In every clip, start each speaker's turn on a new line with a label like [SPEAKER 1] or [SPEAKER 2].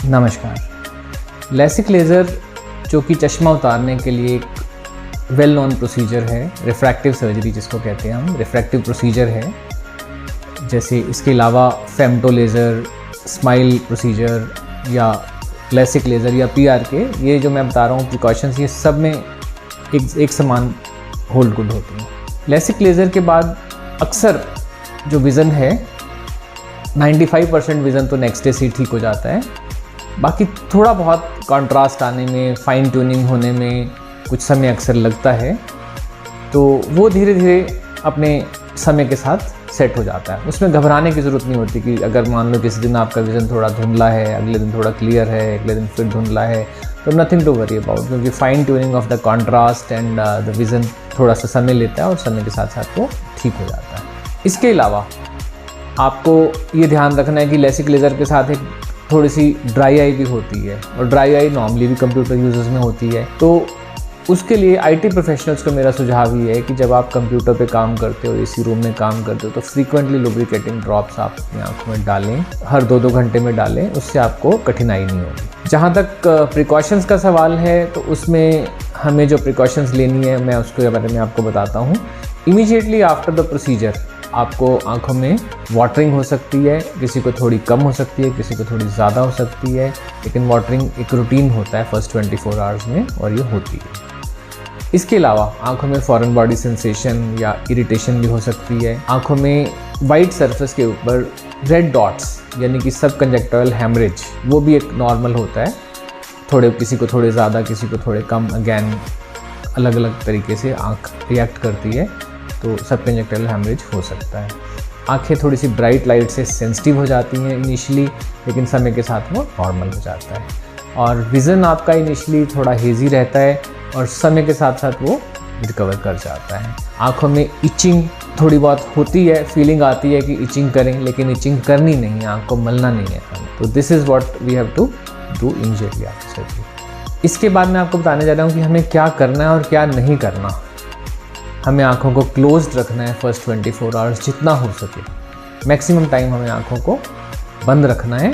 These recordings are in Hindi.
[SPEAKER 1] नमस्कार। लैसिक लेज़र जो कि चश्मा उतारने के लिए एक वेल नोन प्रोसीजर है, रिफ्रैक्टिव सर्जरी जिसको कहते हैं हम, रिफ्रैक्टिव प्रोसीजर है। जैसे इसके अलावा फेमटो लेज़र, स्माइल प्रोसीजर या लैसिक लेज़र या PRK, ये जो मैं बता रहा हूँ प्रिकॉशंस, ये सब में एक समान होल्ड गुड होती हैं। लैसिक लेज़र के बाद अक्सर जो विज़न है 95% विज़न तो नेक्स्ट डे से ही ठीक हो जाता है। बाकी थोड़ा बहुत कंट्रास्ट आने में, फाइन ट्यूनिंग होने में कुछ समय अक्सर लगता है, तो वो धीरे धीरे अपने समय के साथ सेट हो जाता है। उसमें घबराने की ज़रूरत नहीं होती कि अगर मान लो किसी दिन आपका विज़न थोड़ा धुंधला है, अगले दिन थोड़ा क्लियर है, अगले दिन फिर धुंधला है, तो नथिंग टू वरी अबाउट, क्योंकि fine tuning of the contrast and the vision थोड़ा सा समय लेता है और समय के साथ साथ वो ठीक हो जाता है। इसके अलावा आपको ये ध्यान रखना है कि लैसिक लेज़र के साथ एक थोड़ी सी ड्राई आई भी होती है, और ड्राई आई नॉर्मली भी कंप्यूटर यूजर्स में होती है। तो उसके लिए IT प्रोफेशनल्स को मेरा सुझाव ये है कि जब आप कंप्यूटर पे काम करते हो, AC रूम में काम करते हो, तो फ्रीक्वेंटली लुब्रिकेटिंग ड्रॉप्स आप अपनी आँखों में डालें, हर 2-2 घंटे में डालें, उससे आपको कठिनाई नहीं होगी। जहाँ तक प्रिकॉशंस का सवाल है, तो उसमें हमें जो प्रिकॉशंस लेनी है मैं उसके बारे में आपको बताता हूँ। इमीडिएटली आफ्टर द प्रोसीजर आपको आँखों में वाटरिंग हो सकती है, किसी को थोड़ी कम हो सकती है, किसी को थोड़ी ज़्यादा हो सकती है, लेकिन वाटरिंग एक रूटीन होता है फर्स्ट 24 आवर्स में, और ये होती है। इसके अलावा आँखों में फॉरेन बॉडी सेंसेशन या इरिटेशन भी हो सकती है। आँखों में वाइट सरफेस के ऊपर रेड डॉट्स यानी कि सब कंजक्टिवल हैमरेज, वो भी एक नॉर्मल होता है। थोड़े किसी को थोड़े ज़्यादा, किसी को थोड़े कम, अगैन अलग अलग तरीके से आँख रिएक्ट करती है, तो सब कंजक्टिवल हैमरेज हो सकता है। आँखें थोड़ी सी ब्राइट लाइट से सेंसिटिव हो जाती हैं इनिशियली, लेकिन समय के साथ वो नॉर्मल हो जाता है। और विज़न आपका इनिशियली थोड़ा हेज़ी रहता है और समय के साथ साथ वो रिकवर कर जाता है। आँखों में इचिंग थोड़ी बहुत होती है, फीलिंग आती है कि इचिंग करें, लेकिन इचिंग करनी नहीं है, आँख को मलना नहीं है। तो this is what we have to do immediately after surgery. इसके बाद मैं आपको बताने जा रहा हूँ कि हमें क्या करना है और क्या नहीं करना। हमें आँखों को क्लोज्ड रखना है फर्स्ट 24 आवर्स जितना हो सके। मैक्सिमम टाइम हमें आँखों को बंद रखना है,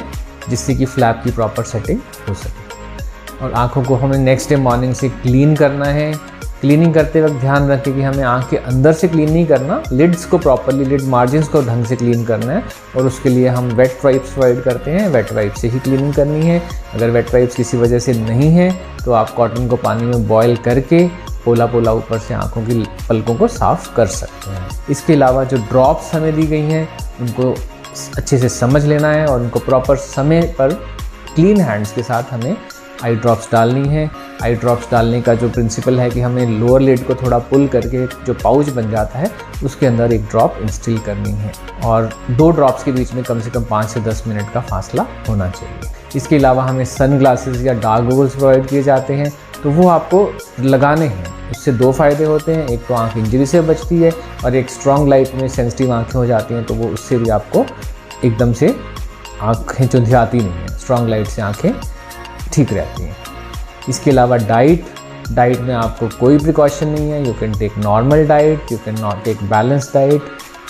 [SPEAKER 1] जिससे कि फ्लैप की प्रॉपर सेटिंग हो सके। और आँखों को हमें नेक्स्ट डे मॉर्निंग से क्लीन करना है। क्लीनिंग करते वक्त ध्यान रखें कि हमें आँख के अंदर से क्लीन नहीं करना, लिड्स को प्रॉपरली, लिड मार्जिन्स को ढंग से क्लीन करना है, और उसके लिए हम वेट वाइप्स प्रोवाइड करते हैं। वेट वाइप से ही क्लीनिंग करनी है। अगर वेट वाइप्स किसी वजह से नहीं है, तो आप कॉटन को पानी में बॉयल करके पोला पोला ऊपर से आँखों की पलकों को साफ़ कर सकते हैं। इसके अलावा जो ड्रॉप्स हमें दी गई हैं, उनको अच्छे से समझ लेना है और उनको प्रॉपर समय पर क्लीन हैंड्स के साथ हमें आई ड्रॉप्स डालनी है। आई ड्रॉप्स डालने का जो प्रिंसिपल है कि हमें लोअर लिड को थोड़ा पुल करके जो पाउच बन जाता है, उसके अंदर एक ड्रॉप इंस्टिल करनी है, और 2 ड्रॉप्स के बीच में कम से कम 5 से 10 मिनट का फासला होना चाहिए। इसके अलावा हमें सन ग्लासेस या डार्क गॉगल्स प्रोवाइड किए जाते हैं, तो वो आपको लगाने हैं। उससे 2 फ़ायदे होते हैं, एक तो आँख इंजरी से बचती है, और एक स्ट्रॉन्ग लाइट में सेंसिटिव आँखें हो जाती हैं, तो वो उससे भी आपको एकदम से आँखें चुंधियाती नहीं हैं। स्ट्रॉन्ग लाइट से आँखें ठीक रहती हैं। इसके अलावा डाइट में आपको कोई प्रिकॉशन नहीं है। You can take normal diet, you can not take balance diet,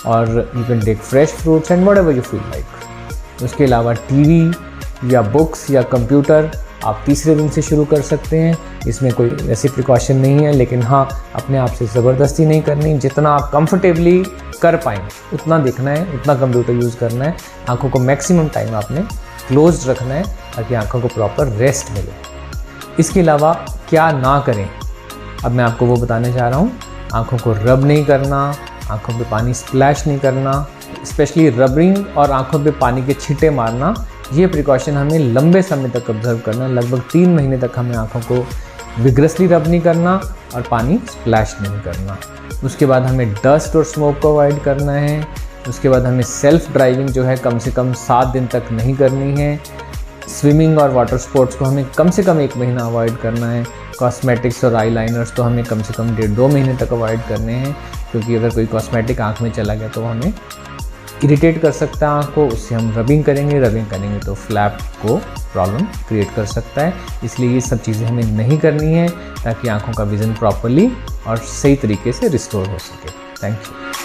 [SPEAKER 1] और you can take fresh fruits and whatever you feel like. उसके अलावा TV या बुक्स या कंप्यूटर आप तीसरे दिन से शुरू कर सकते हैं। इसमें कोई ऐसी प्रिकॉशन नहीं है, लेकिन हाँ, अपने आप से ज़बरदस्ती नहीं करनी। जितना आप कंफर्टेबली कर पाएँ उतना देखना है, उतना कंप्यूटर यूज़ करना है। आँखों को मैक्सिमम टाइम आपने क्लोज्ड रखना है, ताकि आँखों को प्रॉपर रेस्ट मिले। इसके अलावा क्या ना करें, अब मैं आपको वो बताने जा रहा हूँ। आँखों को रब नहीं करना, आँखों पे पानी स्प्लैश नहीं करना, स्पेशली रबरिंग और आँखों पे पानी के छींटे मारना, ये प्रिकॉशन हमें लंबे समय तक ऑब्जर्व करना। लगभग 3 महीने तक हमें आँखों को विग्रसली रब नहीं करना और पानी स्प्लैश नहीं करना। उसके बाद हमें डस्ट और स्मोक को अवॉइड करना है। उसके बाद हमें सेल्फ ड्राइविंग जो है कम से कम 7 दिन तक नहीं करनी है। स्विमिंग और वाटर स्पोर्ट्स को हमें कम से कम 1 महीना अवॉइड करना है। कॉस्मेटिक्स और आई लाइनर्स तो हमें कम से कम 1.5-2 महीने तक अवॉइड करने हैं, क्योंकि अगर कोई कॉस्मेटिक आँख में चला गया तो हमें इरिटेट कर सकता है आँख को। उससे हम रबिंग करेंगे तो फ्लैप को प्रॉब्लम क्रिएट कर सकता है। इसलिए ये सब चीज़ें हमें नहीं करनी है, ताकि आँखों का विज़न प्रॉपरली और सही तरीके से रिस्टोर हो सके। Thank you.